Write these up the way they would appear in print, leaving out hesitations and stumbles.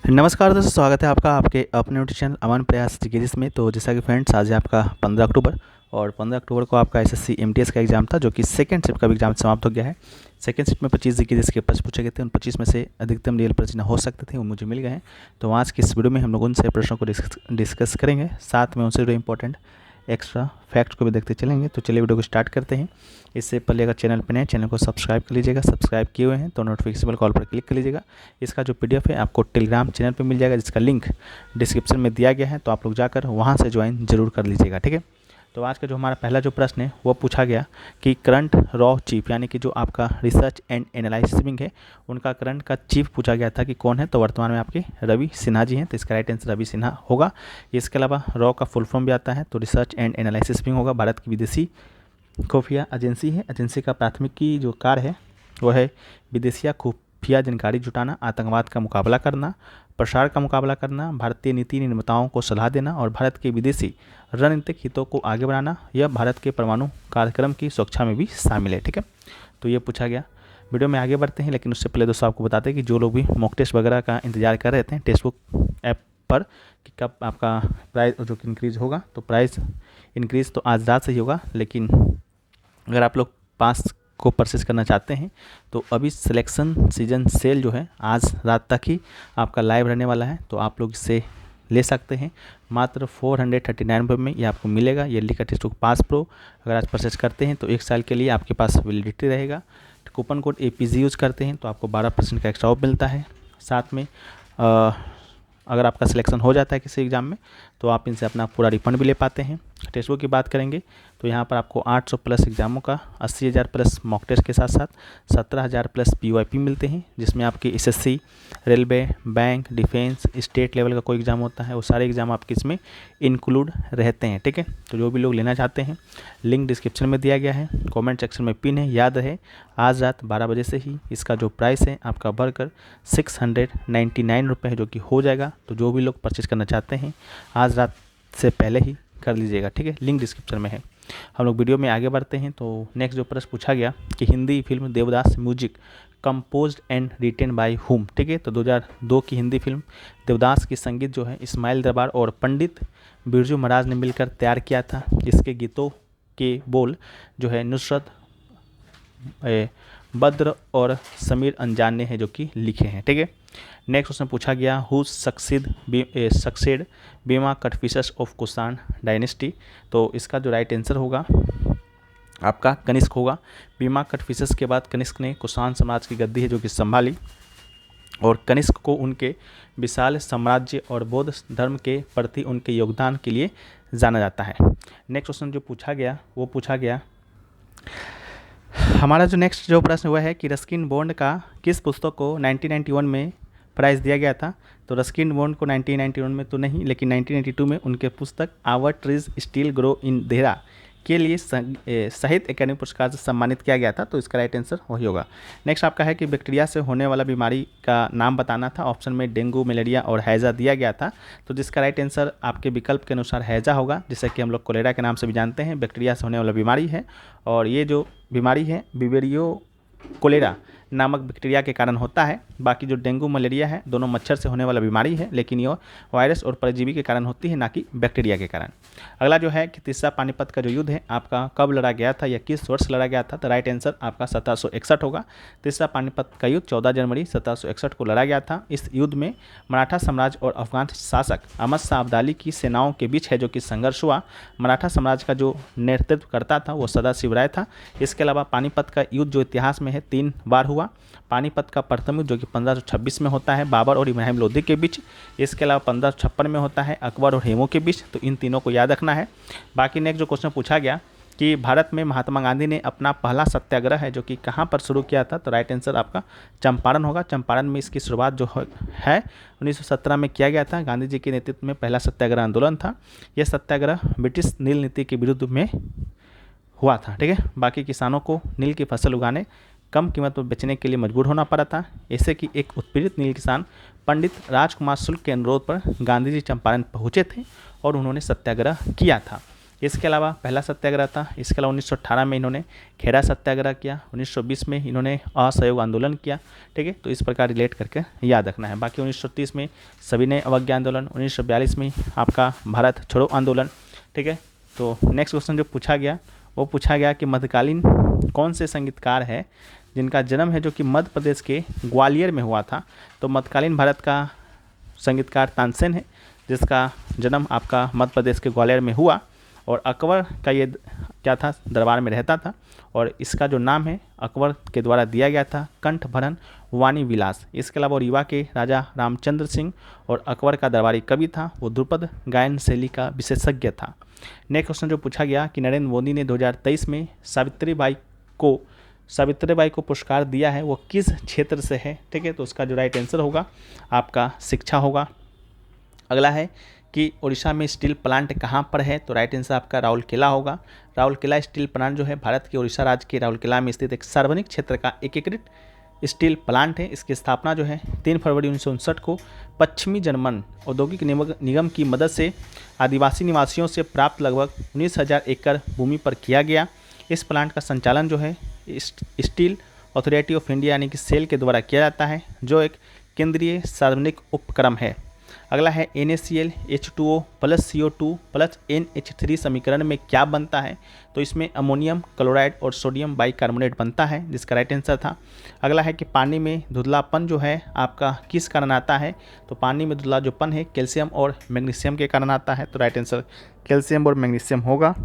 नमस्कार दोस्तों, स्वागत है आपका आपके अपने यूट्यूब चैनल अमन प्रयास जीकेजीएस में। तो जैसा कि फ्रेंड्स, आज है आपका 15 अक्टूबर और 15 अक्टूबर को आपका एसएससी एमटीएस का एग्जाम था, जो कि सेकंड शिफ्ट का भी एग्जाम समाप्त हो गया है। सेकंड शिफ्ट में 25 जीकेजीएस के प्रश्न पूछे गए थे। उन 25 में से अधिकतम रियल प्रश्न हो सकते थे, वो मुझे मिल गए हैं। तो आज की इस वीडियो में हम लोग उनसे प्रश्नों को डिस्कस करेंगे, साथ में उनसे जुड़े इंपॉर्टेंट एक्स्ट्रा फैक्ट्स को भी देखते चलेंगे। तो चलिए वीडियो को स्टार्ट करते हैं। इससे पहले अगर चैनल पर नए, चैनल को सब्सक्राइब कर लीजिएगा। सब्सक्राइब किए हुए हैं तो नोटिफिकेशन कॉल पर क्लिक कर लीजिएगा। इसका जो पीडीएफ है आपको टेलीग्राम चैनल पे मिल जाएगा, जिसका लिंक डिस्क्रिप्शन में दिया गया है। तो आप लोग जाकर वहाँ से ज्वाइन जरूर कर लीजिएगा, ठीक है। तो आज का जो हमारा पहला जो प्रश्न है वो पूछा गया कि करंट रॉ चीफ, यानी कि जो आपका रिसर्च एंड एनालिसिस विंग है, उनका करंट का चीफ पूछा गया था कि कौन है। तो वर्तमान में आपके रवि सिन्हा जी हैं। तो इसका राइट आंसर रवि सिन्हा होगा। इसके अलावा रॉ का फुल फॉर्म भी आता है, तो रिसर्च एंड एनालिसिस विंग होगा। भारत की विदेशी खुफिया एजेंसी है। एजेंसी का प्राथमिक जो कार्य है वो है विदेशी खुफिया जानकारी जुटाना, आतंकवाद का मुकाबला करना, प्रसार का मुकाबला करना, भारतीय नीति निर्माताओं को सलाह देना और भारत के विदेशी रणनीतिक हितों को आगे बढ़ाना। यह भारत के परमाणु कार्यक्रम की सुरक्षा में भी शामिल है, ठीक है। तो ये पूछा गया। वीडियो में आगे बढ़ते हैं, लेकिन उससे पहले दोस्तों आपको बताते हैं कि जो लोग भी मॉक टेस्ट वगैरह का इंतजार कर रहे थे टेक्स्टबुक ऐप पर कि कब आपका प्राइस जो इंक्रीज़ होगा, तो प्राइस इंक्रीज़ तो आज रात से ही होगा। लेकिन अगर आप लोग पास को परचेस करना चाहते हैं तो अभी सिलेक्शन सीजन सेल जो है आज रात तक ही आपका लाइव रहने वाला है। तो आप लोग इससे ले सकते हैं मात्र 439 रुपये में ये आपको मिलेगा। ये लिखा टेक्स्टबुक पास प्रो अगर आज परचेस करते हैं तो 1 साल के लिए आपके पास वैलिडिटी रहेगा। कूपन कोड APG यूज़ करते हैं तो आपको 12% का एक्स्ट्रा ऑफ मिलता है। साथ में अगर आपका सिलेक्शन हो जाता है किसी एग्ज़ाम में तो आप इनसे अपना पूरा रिफंड भी ले पाते हैं। टेक्स्टबुक की बात करेंगे तो यहाँ पर आपको 800 प्लस एग्जामों का 80,000 प्लस मॉक टेस्ट के साथ साथ 17,000 प्लस PYP मिलते हैं, जिसमें आपकी SSC, railway, bank, defence, state level का कोई एग्ज़ाम होता है वो सारे एग्ज़ाम आपके इसमें इंक्लूड रहते हैं, ठीक है। तो जो भी लोग लेना चाहते हैं लिंक डिस्क्रिप्शन में दिया गया है, कॉमेंट सेक्शन में पिन है। याद रहे आज रात 12 बजे से ही इसका जो प्राइस है आपका बढ़कर 699 रुपये है, जो कि हो जाएगा। तो जो भी लोग परचेज करना चाहते हैं आज रात से पहले ही कर लीजिएगा, ठीक है। लिंक डिस्क्रिप्शन में है। हम लोग वीडियो में आगे बढ़ते हैं। तो नेक्स्ट जो प्रश्न पूछा गया कि Hindi film Devdas music composed and written by whom, ठीक है। तो 2002 की हिंदी फिल्म देवदास की संगीत जो है इस्माइल दरबार और पंडित बिरजू महाराज ने मिलकर तैयार किया था। इसके गीतों के बोल जो है नुसरत बद्र और समीर अंजान ने है जो कि लिखे हैं, ठीक है। नेक्स्ट क्वेश्चन पूछा गया हु सक्सेड बीमा कटफिशर्स ऑफ कुषाण डायनेस्टी। तो इसका जो राइट आंसर होगा आपका कनिष्क होगा। बीमा कटफिशर्स के बाद कनिष्क ने कुषाण समाज की गद्दी है जो कि संभाली, और कनिष्क को उनके विशाल साम्राज्य और बौद्ध धर्म के प्रति उनके योगदान के लिए जाना जाता है। नेक्स्ट क्वेश्चन जो पूछा गया वो पूछा गया हमारा जो नेक्स्ट जो प्रश्न हुआ है कि रस्किन बॉन्ड का किस पुस्तक को 1991 में प्राइज़ दिया गया था। तो रस्किन बॉन्ड को 1991 में तो नहीं, लेकिन 1992 में उनके पुस्तक our trees still grow in Dehra के लिए साहित्य अकादमी पुरस्कार से सम्मानित किया गया था। तो इसका राइट आंसर वही होगा। नेक्स्ट आपका है कि बैक्टीरिया से होने वाला बीमारी का नाम बताना था। ऑप्शन में डेंगू, मलेरिया और हैजा दिया गया था। तो जिसका राइट आंसर आपके विकल्प के अनुसार हैजा होगा, जिसे कि हम लोग कोलेरा के नाम से भी जानते हैं। बैक्टीरिया से होने वाला बीमारी है और ये जो बीमारी है विवेरियो कोलेरा नामक बैक्टीरिया के कारण होता है। बाकी जो डेंगू मलेरिया है दोनों मच्छर से होने वाला बीमारी है, लेकिन यह वायरस और परजीवी के कारण होती है, ना कि बैक्टीरिया के कारण। अगला जो है कि तीसरा पानीपत का जो युद्ध है आपका कब लड़ा गया था या किस वर्ष लड़ा गया था। तो राइट आंसर आपका 1761 होगा। तीसरा पानीपत का युद्ध 14 जनवरी 1761 को लड़ा गया था। इस युद्ध में मराठा साम्राज्य और अफगान शासक अहमद शाह अब्दाली की सेनाओं के बीच है जो कि संघर्ष हुआ। मराठा साम्राज्य का जो नेतृत्व करता था वो सदाशिव राय था। इसके अलावा पानीपत का युद्ध जो इतिहास में है 3 बार हुआ। पानीपत का प्रथम युद्ध जो कि 1526 में होता है बाबर और इब्राहिम लोधी के बीच। इसके अलावा 1556 में होता है अकबर और हेमू के बीच। तो इन तीनों को याद रखना है। बाकी नेक्स्ट जो क्वेश्चन पूछा गया कि भारत में महात्मा गांधी ने अपना पहला सत्याग्रह है जो कि कहाँ पर शुरू किया था। तो राइट आंसर आपका चंपारण होगा। चंपारण में इसकी शुरुआत जो है 1917 में किया गया था। गांधी जी के नेतृत्व में पहला सत्याग्रह आंदोलन था। यह सत्याग्रह ब्रिटिश नील नीति के विरुद्ध में हुआ था, ठीक है। बाकी किसानों को नील की फसल उगाने कम कीमत पर बेचने के लिए मजबूर होना पड़ा था। ऐसे कि एक उत्पीड़ित नील किसान पंडित राजकुमार शुक्ल के अनुरोध पर गांधी जी चंपारण पहुँचे थे और उन्होंने सत्याग्रह किया था। इसके अलावा पहला सत्याग्रह था, इसके अलावा 1918 में इन्होंने खेड़ा सत्याग्रह किया, 1920 में इन्होंने असहयोग आंदोलन किया। ठीक है, तो इस प्रकार रिलेट करके याद रखना है। बाकी 1930 में सविनय अवज्ञा आंदोलन, 1942 में आपका भारत छोड़ो आंदोलन। ठीक है, तो नेक्स्ट क्वेश्चन जो पूछा गया वो पूछा गया कि मध्यकालीन कौन से संगीतकार है जिनका जन्म है जो कि मध्य प्रदेश के ग्वालियर में हुआ था। तो मध्यकालीन भारत का संगीतकार तानसेन है, जिसका जन्म आपका मध्य प्रदेश के ग्वालियर में हुआ, और अकबर का ये क्या था, दरबार में रहता था, और इसका जो नाम है अकबर के द्वारा दिया गया था कंठभरण वाणी विलास। इसके अलावा रीवा के राजा रामचंद्र सिंह और अकबर का दरबारी कवि था, वो ध्रुपद गायन शैली का विशेषज्ञ था। नेक्स्ट क्वेश्चन जो पूछा गया कि नरेंद्र मोदी ने 2023 में सावित्रीबाई को पुरस्कार दिया है, वो किस क्षेत्र से है। ठीक है, तो उसका जो राइट आंसर होगा आपका शिक्षा होगा। अगला है कि उड़ीसा में स्टील प्लांट कहाँ पर है, तो राइट आंसर आपका राउरकेला होगा। राउरकेला स्टील प्लांट जो है भारत के उड़ीसा राज्य के राउरकेला में स्थित एक सार्वजनिक क्षेत्र का एकीकृत स्टील प्लांट है। इसकी स्थापना जो है 3 फरवरी 1959 को पश्चिमी जर्मन औद्योगिक निगम की मदद से आदिवासी निवासियों से प्राप्त लगभग 19,000 एकड़ भूमि पर किया गया। इस प्लांट का संचालन जो है स्टील अथॉरिटी ऑफ इंडिया यानी कि सेल के द्वारा किया जाता है, जो एक केंद्रीय सार्वजनिक उपक्रम है। अगला है NaCl H2O plus CO2 plus NH3 समीकरण में क्या बनता है, तो इसमें अमोनियम क्लोराइड और सोडियम बाइकार्बोनेट बनता है, जिसका राइट आंसर था। अगला है कि पानी में धुंधलापन जो है आपका किस कारण आता है, तो पानी में धुंधला जोपन है कैल्शियम और मैग्नीशियम के कारण आता है, तो राइट आंसर कैल्शियम और मैग्नीशियम होगा।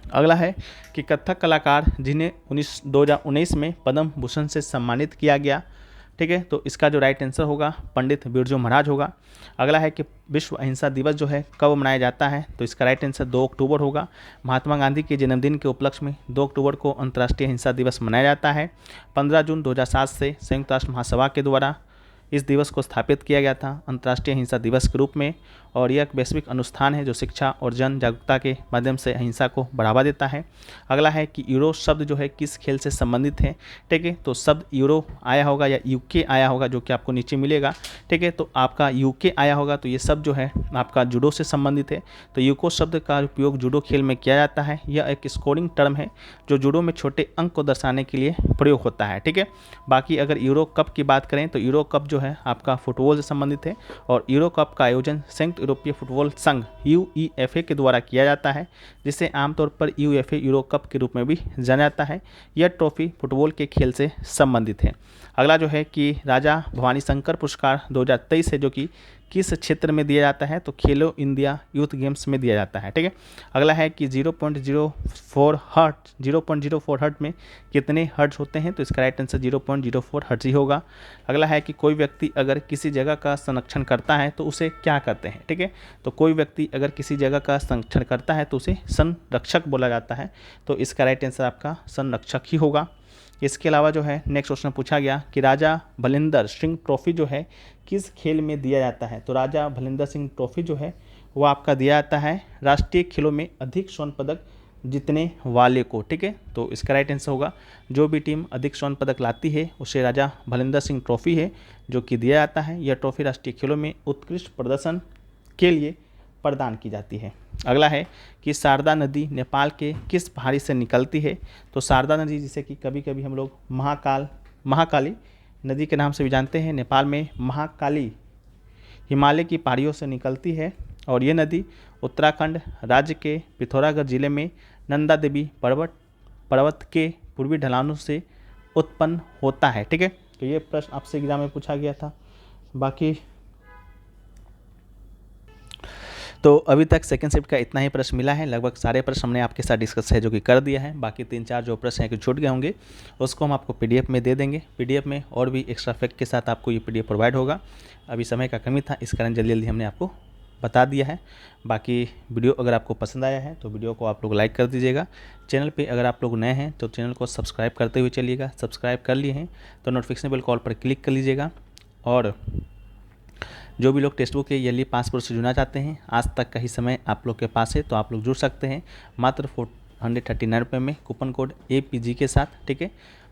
अगला है कि कथक कलाकार जिन्हें 2019 में पद्म भूषण से सम्मानित किया गया। ठीक है, तो इसका जो राइट आंसर होगा पंडित बिरजू महाराज होगा। अगला है कि विश्व अहिंसा दिवस जो है कब मनाया जाता है, तो इसका राइट आंसर 2 अक्टूबर होगा। महात्मा गांधी के जन्मदिन के उपलक्ष्य में 2 अक्टूबर को अंतर्राष्ट्रीय अहिंसा दिवस मनाया जाता है। 15 जून 2007 से संयुक्त राष्ट्र महासभा के द्वारा इस दिवस को स्थापित किया गया था अंतर्राष्ट्रीय अहिंसा दिवस के रूप में, और यह एक वैश्विक अनुष्ठान है जो शिक्षा और जन जागरूकता के माध्यम से अहिंसा को बढ़ावा देता है। अगला है कि यूरो शब्द जो है किस खेल से संबंधित है। ठीक है, तो शब्द यूरो आया होगा या यूके आया होगा, जो कि आपको नीचे मिलेगा। ठीक है, तो आपका यूके आया होगा, तो ये शब्द जो है आपका जूडो से संबंधित है। तो यूको शब्द का उपयोग जूडो खेल में किया जाता है। यह एक स्कोरिंग टर्म है जो जूडो में छोटे अंक को दर्शाने के लिए प्रयोग होता है। ठीक है, बाकी अगर यूरो कप की बात करें तो यूरो कप जो है आपका फुटबॉल से संबंधित है, और यूरो कप का आयोजन संयुक्त यूरोपीय फुटबॉल संघ UEFA के द्वारा किया जाता है, जिसे आमतौर पर UEFA यूरो कप के रूप में भी जाना जाता है। यह ट्रॉफी फुटबॉल के खेल से संबंधित है। अगला जो है कि राजा भवानी शंकर पुरस्कार 2023 है, जो कि किस क्षेत्र में दिया जाता है, तो खेलो इंडिया यूथ गेम्स में दिया जाता है। ठीक है, अगला है कि 0.04 हर्ट्ज में कितने हर्ट्ज होते हैं, तो इसका राइट आंसर 0.04 हर्ट्ज ही होगा। अगला है कि कोई व्यक्ति अगर किसी जगह का संरक्षण करता है तो उसे क्या कहते हैं। ठीक है, तो कोई व्यक्ति अगर किसी जगह का संरक्षण करता है तो उसे संरक्षक बोला जाता है, तो इसका राइट आंसर आपका संरक्षक ही होगा। इसके अलावा जो है नेक्स्ट क्वेश्चन पूछा गया कि राजा भलिंदर सिंह ट्रॉफी जो है किस खेल में दिया जाता है, तो राजा भलिंदर सिंह ट्रॉफी जो है वो आपका दिया जाता है राष्ट्रीय खेलों में अधिक स्वर्ण पदक जीतने वाले को। ठीक है, तो इसका राइट आंसर होगा जो भी टीम अधिक स्वर्ण पदक लाती है उसे राजा भलिंदर सिंह ट्रॉफी है जो कि दिया जाता है। यह ट्रॉफी राष्ट्रीय खेलों में उत्कृष्ट प्रदर्शन के लिए प्रदान की जाती है। अगला है कि शारदा नदी नेपाल के किस पहाड़ी से निकलती है, तो शारदा नदी जिसे कि कभी कभी हम लोग महाकाली नदी के नाम से भी जानते हैं, नेपाल में महाकाली हिमालय की पहाड़ियों से निकलती है, और ये नदी उत्तराखंड राज्य के पिथौरागढ़ जिले में नंदा देवी पर्वत के पूर्वी ढलानों से उत्पन्न होता है। ठीक है, तो ये प्रश्न आपसे एग्जाम में पूछा गया था। बाकी तो अभी तक सेकंड शिफ्ट का इतना ही प्रश्न मिला है। लगभग सारे प्रश्न हमने आपके साथ डिस्कस है जो कि कर दिया है। बाकी 3-4 जो प्रश्न हैं कि छूट गए होंगे उसको हम आपको PDF में दे देंगे। PDF में और भी एक्स्ट्रा फैक्ट के साथ आपको ये PDF प्रोवाइड होगा। अभी समय का कमी था, इस कारण जल्दी जल्दी हमने आपको बता दिया है। बाकी वीडियो अगर आपको पसंद आया है तो वीडियो को आप लोग लाइक कर दीजिएगा। चैनल पे अगर आप लोग नए हैं तो चैनल को सब्सक्राइब करते हुए चलिएगा। सब्सक्राइब कर लिए हैं तो नोटिफिकेशन बेल कॉल पर क्लिक कर लीजिएगा। और जो भी लोग टेक्स्ट बुक के ईयरली पासपोर्ट से जुड़ना चाहते हैं, आज तक का ही समय आप लोग के पास है तो आप लोग जुड़ सकते हैं मात्र 439 रुपये में कूपन कोड APG के साथ। ठीक है,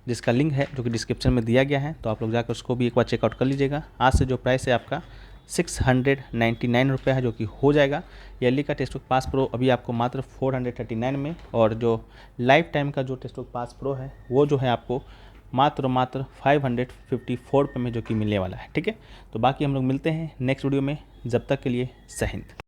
जिसका लिंक है जो कि डिस्क्रिप्शन में दिया गया है, तो आप लोग जाकर उसको भी एक बार चेकआउट कर लीजिएगा। आज से जो प्राइस है आपका 699 रुपये है, जो कि हो जाएगा। ईयरली का टेक्स्ट बुक पास प्रो अभी आपको मात्र 439 में, और जो लाइफ टाइम का जो टेक्स्ट बुक पास प्रो है वो जो है आपको मात्र 554 रुपये में जो कि मिलने वाला है। ठीक है, तो बाकी हम लोग मिलते हैं नेक्स्ट वीडियो में, जब तक के लिए जय हिंद।